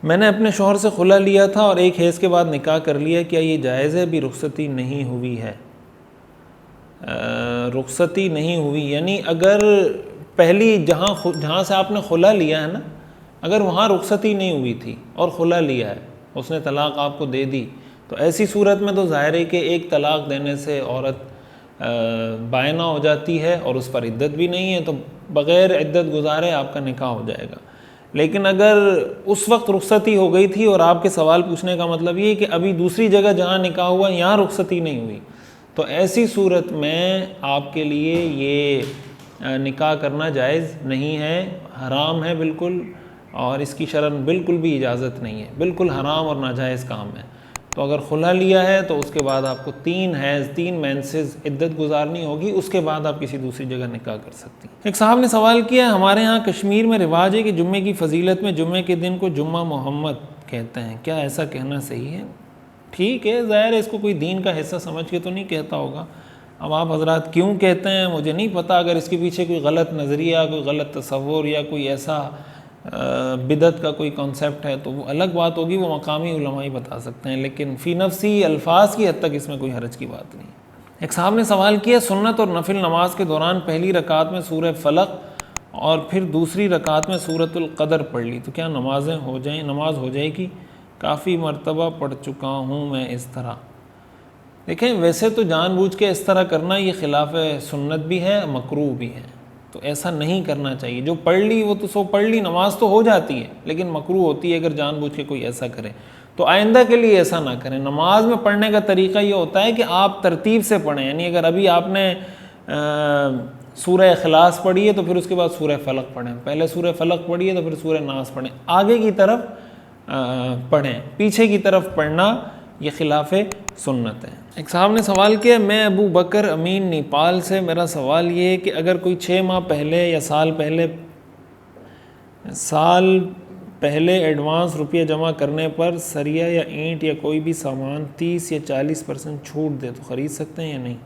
میں نے اپنے شوہر سے خلا لیا تھا اور ایک حیض کے بعد نکاح کر لیا، کیا یہ جائز ہے؟ ابھی رخصتی نہیں ہوئی ہے۔ رخصتی نہیں ہوئی یعنی اگر پہلی جہاں سے آپ نے خلا لیا ہے نا، اگر وہاں رخصتی نہیں ہوئی تھی اور خلا لیا ہے، اس نے طلاق آپ کو دے دی، تو ایسی صورت میں تو ظاہر ہے کہ ایک طلاق دینے سے عورت بائنہ ہو جاتی ہے اور اس پر عدت بھی نہیں ہے، تو بغیر عدت گزارے آپ کا نکاح ہو جائے گا۔ لیکن اگر اس وقت رخصتی ہو گئی تھی، اور آپ کے سوال پوچھنے کا مطلب یہ ہے کہ ابھی دوسری جگہ جہاں نکاح ہوا یہاں رخصتی نہیں ہوئی، تو ایسی صورت میں آپ کے لیے یہ نکاح کرنا جائز نہیں ہے، حرام ہے بالکل، اور اس کی شرعاً بالکل بھی اجازت نہیں ہے، بالکل حرام اور ناجائز کام ہے۔ تو اگر خلا لیا ہے تو اس کے بعد آپ کو 3 حیض 3 مینسز عدت گزارنی ہوگی، اس کے بعد آپ کسی دوسری جگہ نکاح کر سکتی ہیں۔ ایک صاحب نے سوال کیا، ہمارے ہاں کشمیر میں رواج ہے کہ جمعے کی فضیلت میں جمعے کے دن کو جمعہ محمد کہتے ہیں، کیا ایسا کہنا صحیح ہے؟ ٹھیک ہے، ظاہر ہے اس کو کوئی دین کا حصہ سمجھ کے تو نہیں کہتا ہوگا۔ اب آپ حضرات کیوں کہتے ہیں مجھے نہیں پتہ، اگر اس کے پیچھے کوئی غلط نظریہ، کوئی غلط تصور یا کوئی ایسا بدعت کا کوئی کانسیپٹ ہے تو وہ الگ بات ہوگی، وہ مقامی علماء ہی بتا سکتے ہیں، لیکن فی نفسی الفاظ کی حد تک اس میں کوئی حرج کی بات نہیں۔ ایک صاحب نے سوال کیا، سنت اور نفل نماز کے دوران پہلی رکعت میں سورہ فلق اور پھر دوسری رکعت میں سورۃ القدر پڑھ لی تو کیا نماز ہو جائے گی؟ کافی مرتبہ پڑھ چکا ہوں میں اس طرح۔ دیکھیں، ویسے تو جان بوجھ کے اس طرح کرنا یہ خلاف سنت بھی ہے، مکروہ بھی ہے، تو ایسا نہیں کرنا چاہیے۔ جو پڑھ لی وہ تو سو پڑھ لی، نماز تو ہو جاتی ہے، لیکن مکروہ ہوتی ہے اگر جان بوجھ کے کوئی ایسا کرے، تو آئندہ کے لیے ایسا نہ کریں۔ نماز میں پڑھنے کا طریقہ یہ ہوتا ہے کہ آپ ترتیب سے پڑھیں، یعنی اگر ابھی آپ نے سورہ اخلاص پڑھی ہے تو پھر اس کے بعد سورہ فلق پڑھیں، پہلے سورہ فلق پڑھی ہے تو پھر سورہ ناس پڑھیں، آگے کی طرف پڑھیں، پیچھے کی طرف پڑھنا یہ خلاف سنت ہے۔ ایک صاحب نے سوال کیا، میں ابو بکر امین نیپال سے، میرا سوال یہ ہے کہ اگر کوئی 6 ماہ پہلے یا سال پہلے ایڈوانس روپیہ جمع کرنے پر سریہ یا اینٹ یا کوئی بھی سامان 30 یا 40% چھوٹ دے تو خرید سکتے ہیں یا نہیں؟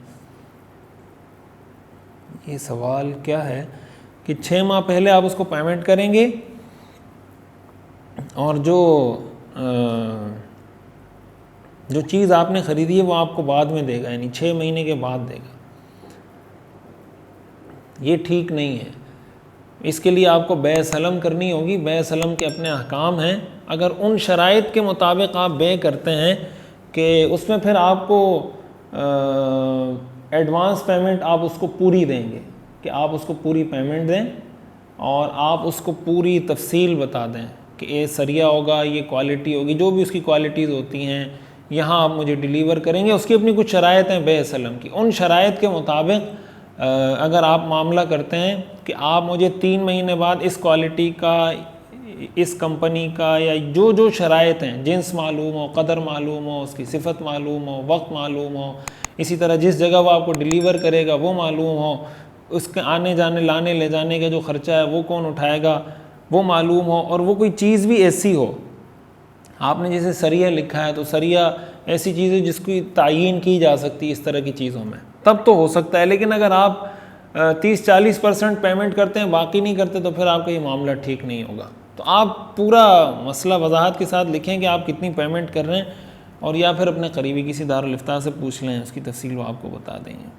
یہ سوال کیا ہے کہ 6 ماہ پہلے آپ اس کو پیمنٹ کریں گے اور جو چیز آپ نے خریدی ہے وہ آپ کو بعد میں دے گا، یعنی 6 مہینے کے بعد دے گا، یہ ٹھیک نہیں ہے۔ اس کے لیے آپ کو بیع سلم کرنی ہوگی۔ بیع سلم کے اپنے احکام ہیں، اگر ان شرائط کے مطابق آپ بیع کرتے ہیں کہ اس میں پھر آپ کو ایڈوانس پیمنٹ آپ اس کو پوری دیں گے، کہ آپ اس کو پوری پیمنٹ دیں اور آپ اس کو پوری تفصیل بتا دیں کہ یہ سریہ ہوگا، یہ کوالٹی ہوگی، جو بھی اس کی کوالٹیز ہوتی ہیں، یہاں آپ مجھے ڈیلیور کریں گے، اس کی اپنی کچھ شرائط ہیں بیع سلم کی، ان شرائط کے مطابق اگر آپ معاملہ کرتے ہیں کہ آپ مجھے 3 مہینے بعد اس کوالٹی کا، اس کمپنی کا، یا جو شرائط ہیں، جنس معلوم ہو، قدر معلوم ہو، اس کی صفت معلوم ہو، وقت معلوم ہو، اسی طرح جس جگہ وہ آپ کو ڈیلیور کرے گا وہ معلوم ہو، اس کے آنے جانے لانے لے جانے کا جو خرچہ ہے وہ کون اٹھائے گا وہ معلوم ہو، اور وہ کوئی چیز بھی ایسی ہو، آپ نے جیسے سریہ لکھا ہے تو سریہ ایسی چیز ہے جس کی تعیین کی جا سکتی ہے اس طرح کی چیزوں میں، تب تو ہو سکتا ہے۔ لیکن اگر آپ 30-40% پیمنٹ کرتے ہیں، باقی نہیں کرتے، تو پھر آپ کا یہ معاملہ ٹھیک نہیں ہوگا۔ تو آپ پورا مسئلہ وضاحت کے ساتھ لکھیں کہ آپ کتنی پیمنٹ کر رہے ہیں، اور یا پھر اپنے قریبی کسی دارالافتاء سے پوچھ لیں، اس کی تفصیل وہ آپ کو بتا دیں گے۔